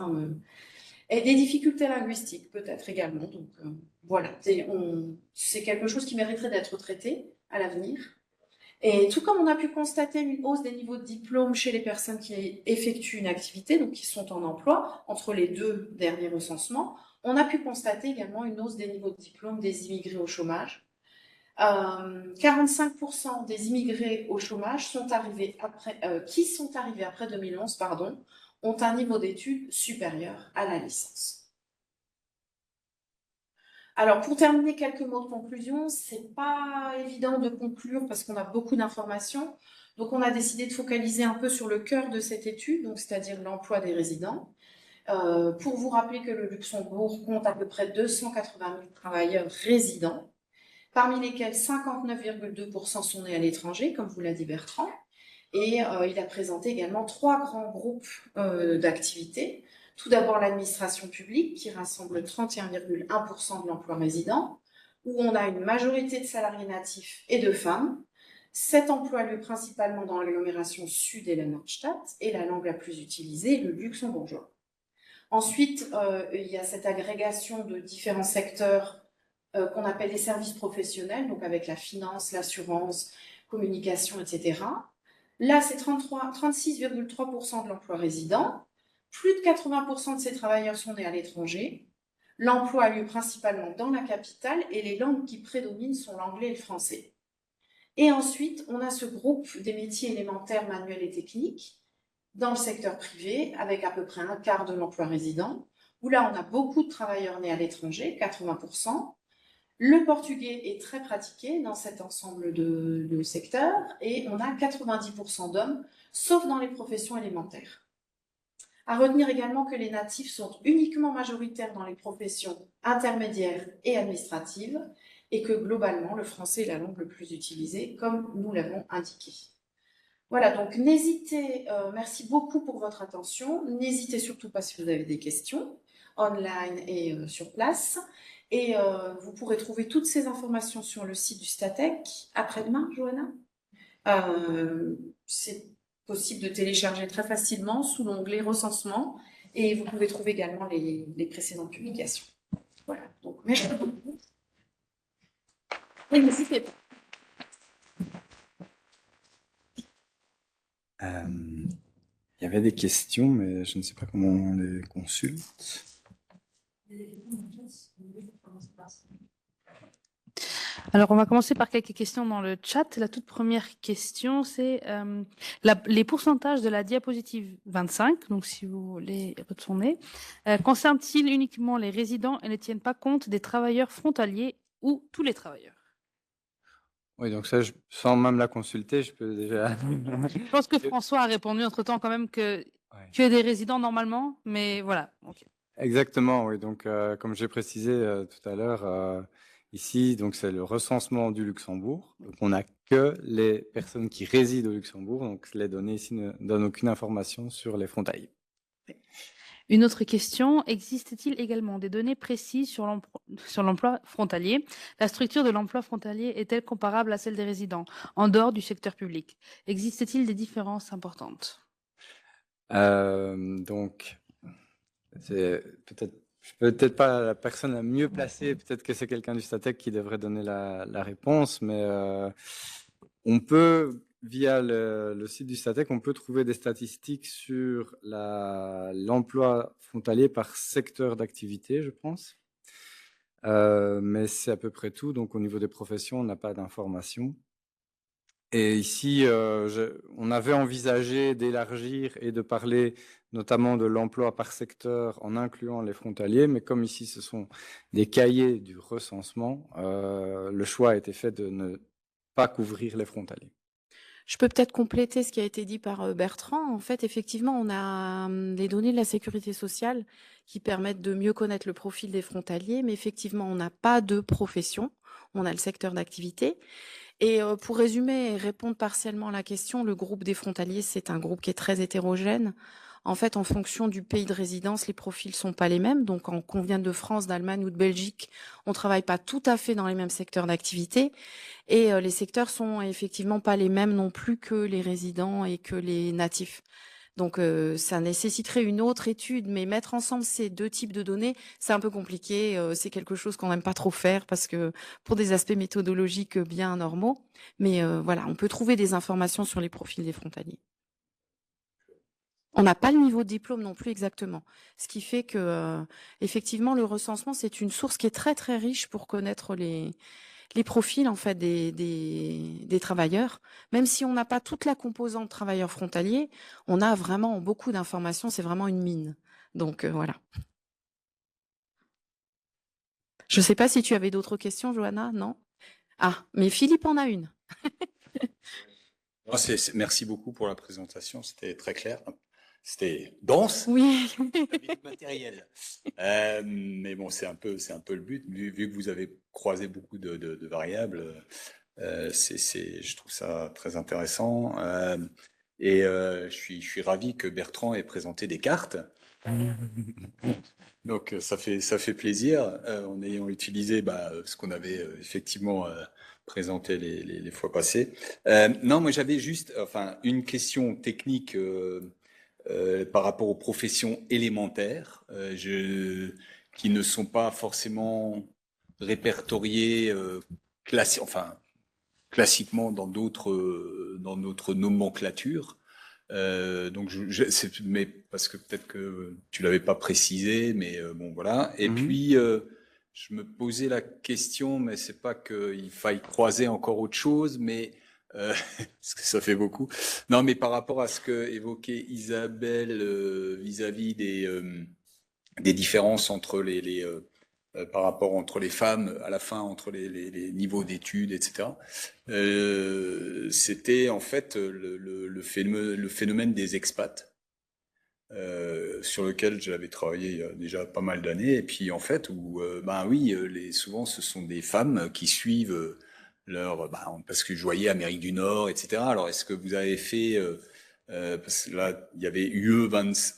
Et des difficultés linguistiques, peut-être également. Donc, voilà, c'est quelque chose qui mériterait d'être traité à l'avenir. Et tout comme on a pu constater une hausse des niveaux de diplôme chez les personnes qui effectuent une activité, donc qui sont en emploi, entre les deux derniers recensements, on a pu constater également une hausse des niveaux de diplôme des immigrés au chômage. 45% des immigrés au chômage qui sont arrivés après 2011, ont un niveau d'études supérieur à la licence. Alors, pour terminer, quelques mots de conclusion. C'est pas évident de conclure parce qu'on a beaucoup d'informations. Donc, on a décidé de focaliser un peu sur le cœur de cette étude, donc c'est-à-dire l'emploi des résidents. Pour vous rappeler que le Luxembourg compte à peu près 280 000 travailleurs résidents, parmi lesquels 59,2% sont nés à l'étranger, comme vous l'a dit Bertrand. Et il a présenté également 3 grands groupes d'activités. Tout d'abord, l'administration publique, qui rassemble 31,1% de l'emploi résident, où on a une majorité de salariés natifs et de femmes. Cet emploi a lieu principalement dans l'agglomération sud et la Nordstadt, et la langue la plus utilisée est le luxembourgeois. Ensuite, il y a cette agrégation de différents secteurs qu'on appelle les services professionnels, donc avec la finance, l'assurance, communication, etc. Là, c'est 36,3% de l'emploi résident. Plus de 80% de ces travailleurs sont nés à l'étranger. L'emploi a lieu principalement dans la capitale et les langues qui prédominent sont l'anglais et le français. Et ensuite, on a ce groupe des métiers élémentaires, manuels et techniques dans le secteur privé avec à peu près un quart de l'emploi résident, où là, on a beaucoup de travailleurs nés à l'étranger, 80%. Le portugais est très pratiqué dans cet ensemble de secteurs et on a 90% d'hommes, sauf dans les professions élémentaires. À retenir également que les natifs sont uniquement majoritaires dans les professions intermédiaires et administratives et que globalement, le français est la langue le plus utilisée, comme nous l'avons indiqué. Voilà, donc merci beaucoup pour votre attention. N'hésitez surtout pas si vous avez des questions, online et sur place. Et vous pourrez trouver toutes ces informations sur le site du Statec après-demain, Johanna. C'est possible de télécharger très facilement sous l'onglet recensement et vous pouvez trouver également les précédentes publications. Voilà, donc merci beaucoup. Et n'hésitez pas. Il y avait des questions, mais je ne sais pas comment on les consulte. Alors, on va commencer par quelques questions dans le chat. La toute première question, c'est les pourcentages de la diapositive 25, donc si vous voulez retourner, concernent-ils uniquement les résidents et ne tiennent pas compte des travailleurs frontaliers ou tous les travailleurs? Oui, donc ça, sans même la consulter, je peux déjà... Je pense que François a répondu entre-temps quand même que des résidents normalement, mais voilà. Okay. Exactement, oui. Donc, comme j'ai précisé tout à l'heure, ici, donc c'est le recensement du Luxembourg. Donc, on n'a que les personnes qui résident au Luxembourg. Donc, les données ici ne donnent aucune information sur les frontaliers. Une autre question, existe-t-il également des données précises sur l'emploi frontalier? La structure de l'emploi frontalier est-elle comparable à celle des résidents en dehors du secteur public? Existe-t-il des différences importantes? Donc, c'est peut-être pas la personne la mieux placée, peut-être que c'est quelqu'un du Statec qui devrait donner la réponse, mais on peut, via le site du Statec, on peut trouver des statistiques sur l'emploi frontalier par secteur d'activité, je pense. Mais c'est à peu près tout. Donc, au niveau des professions, on n'a pas d'informations. Et ici, on avait envisagé d'élargir et de parler notamment de l'emploi par secteur en incluant les frontaliers. Mais comme ici, ce sont des cahiers du recensement, le choix a été fait de ne pas couvrir les frontaliers. Je peux peut-être compléter ce qui a été dit par Bertrand. En fait, effectivement, on a les données de la sécurité sociale qui permettent de mieux connaître le profil des frontaliers, mais effectivement, on n'a pas de profession, on a le secteur d'activité. Et pour résumer et répondre partiellement à la question, le groupe des frontaliers, c'est un groupe qui est très hétérogène. En fait, en fonction du pays de résidence, les profils sont pas les mêmes. Donc, quand on vient de France, d'Allemagne ou de Belgique, on travaille pas tout à fait dans les mêmes secteurs d'activité. Et les secteurs sont effectivement pas les mêmes non plus que les résidents et que les natifs. Donc, ça nécessiterait une autre étude, mais mettre ensemble ces 2 types de données, c'est un peu compliqué. C'est quelque chose qu'on n'aime pas trop faire parce que pour des aspects méthodologiques bien normaux. Mais, voilà, on peut trouver des informations sur les profils des frontaliers. On n'a pas le niveau de diplôme non plus exactement. Ce qui fait que, effectivement, le recensement, c'est une source qui est très, très riche pour connaître les profils en fait des travailleurs. Même si on n'a pas toute la composante travailleurs frontaliers, on a vraiment beaucoup d'informations, c'est vraiment une mine. Donc, voilà. Je ne sais pas si tu avais d'autres questions, Johanna, non? Ah, mais Philippe en a une. Non, merci beaucoup pour la présentation, c'était très clair. C'était dense, Oui. mais du matériel. Mais bon, c'est un peu le but. Vu que vous avez croisé beaucoup de variables, je trouve ça très intéressant. Et je suis ravi que Bertrand ait présenté des cartes. Donc ça fait plaisir en ayant utilisé ce qu'on avait effectivement présenté les fois passées. Non, moi j'avais juste une question technique par rapport aux professions élémentaires qui ne sont pas forcément répertoriées classiquement dans notre nomenclature. Donc, mais parce que peut-être que tu l'avais pas précisé, mais bon voilà. Et puis, je me posais la question, mais c'est pas qu'il faille croiser encore autre chose, mais parce que ça fait beaucoup. Non, mais par rapport à ce que évoquait Isabelle vis-à-vis des différences entre par rapport entre les femmes, à la fin, entre les niveaux d'études, etc. C'était en fait le phénomène des expats, sur lequel j'avais travaillé il y a déjà pas mal d'années. Et puis en fait, souvent ce sont des femmes qui suivent parce que je voyais Amérique du Nord, etc. Alors est-ce que vous avez fait, parce que là, il y avait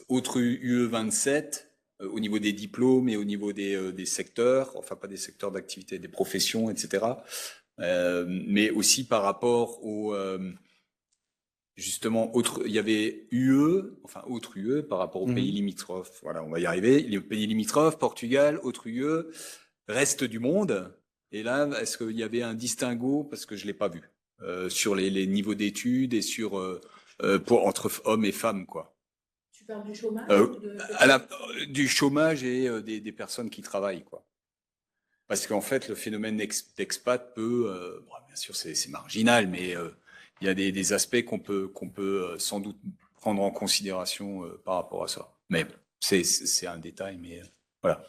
autre UE 27, au niveau des diplômes et au niveau des secteurs, enfin pas des secteurs d'activité, des professions, etc. Mais aussi par rapport justement, il y avait autre UE par rapport aux pays limitrophes. Voilà, on va y arriver. Les pays limitrophes, Portugal, autre UE, reste du monde. Et là, est-ce qu'il y avait un distinguo, parce que je l'ai pas vu, sur les niveaux d'études et entre hommes et femmes, quoi. Tu parles du chômage Du chômage et des personnes qui travaillent, quoi. Parce qu'en fait, le phénomène d'expat peut, bien sûr, c'est marginal, mais il y a des aspects qu'on peut sans doute prendre en considération par rapport à ça. Mais c'est un détail, mais voilà.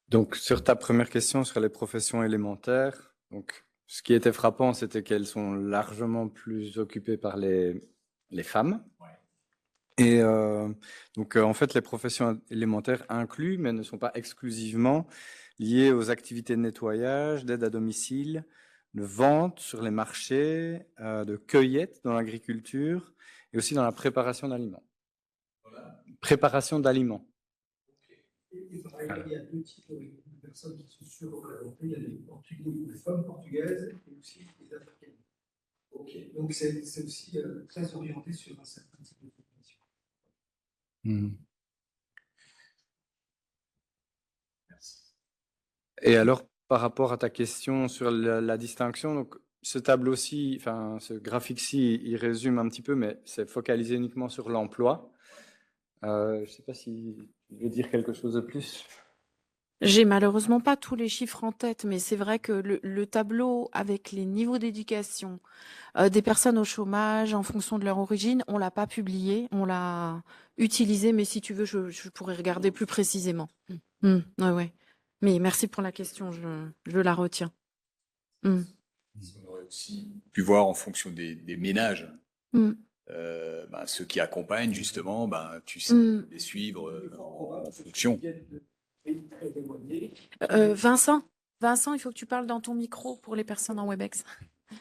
Donc, sur ta première question sur les professions élémentaires, donc, ce qui était frappant, c'était qu'elles sont largement plus occupées par les femmes. Ouais. Et donc, en fait, les professions élémentaires incluent, mais ne sont pas exclusivement liées aux activités de nettoyage, d'aide à domicile, de vente sur les marchés, de cueillette dans l'agriculture et aussi dans la préparation d'aliments. Voilà. Préparation d'aliments. Il y a 2 types de personnes qui sont surreprésentées. Il y a des Portugais, des femmes portugaises et aussi des Africaines. Okay. Donc c'est aussi très orienté sur un certain type de population. Merci. Et alors, par rapport à ta question sur la distinction, donc ce tableau-ci, enfin ce graphique-ci, il résume un petit peu, mais c'est focalisé uniquement sur l'emploi. Je ne sais pas si tu veux dire quelque chose de plus. J'ai malheureusement pas tous les chiffres en tête, mais c'est vrai que le tableau avec les niveaux d'éducation des personnes au chômage en fonction de leur origine, on l'a pas publié, on l'a utilisé, mais si tu veux, je pourrais regarder plus précisément. Ouais. Mais merci pour la question, je la retiens. On aurait aussi pu voir en fonction des ménages. Ceux qui accompagnent justement, tu sais les suivre en fonction. Vincent, il faut que tu parles dans ton micro pour les personnes en Webex.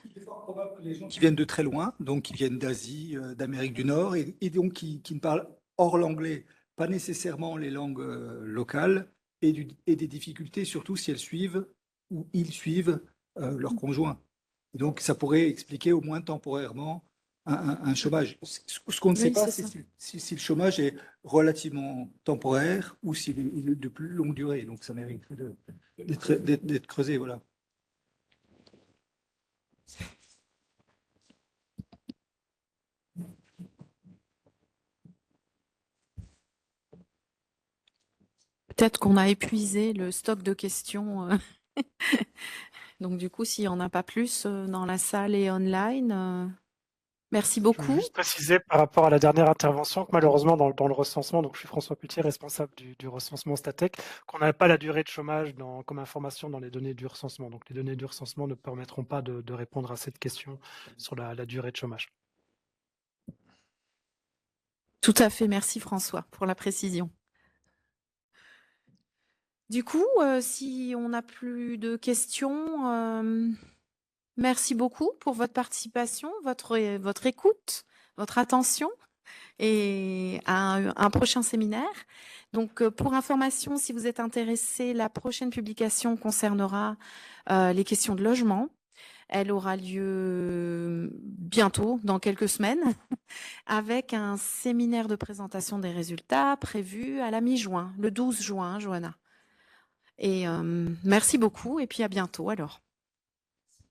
Il est fort probable que les gens qui viennent de très loin, donc qui viennent d'Asie, d'Amérique du Nord, et donc qui ne parlent hors l'anglais, pas nécessairement les langues locales, et des difficultés, surtout si elles suivent ou ils suivent leur conjoint. Et donc ça pourrait expliquer au moins temporairement un chômage. Ce qu'on ne sait Oui, pas, c'est c'est ça. si le chômage est relativement temporaire ou s'il est de plus longue durée. Donc, ça mérite d'être creusé, voilà. Peut-être qu'on a épuisé le stock de questions. Donc, du coup, s'il n'y en a pas plus dans la salle et online, merci Je veux beaucoup. juste préciser par rapport à la dernière intervention que malheureusement dans le recensement, donc je suis François Putier, responsable du recensement Statec, qu'on n'a pas la durée de chômage comme information dans les données du recensement. Donc les données du recensement ne permettront pas de répondre à cette question sur la durée de chômage. Tout à fait, merci François pour la précision. Du coup, si on n'a plus de questions, merci beaucoup pour votre participation, votre écoute, votre attention et à un prochain séminaire. Donc, pour information, si vous êtes intéressé, la prochaine publication concernera les questions de logement. Elle aura lieu bientôt, dans quelques semaines, avec un séminaire de présentation des résultats prévu à la mi-juin, le 12 juin, Johanna. Et merci beaucoup et puis à bientôt alors.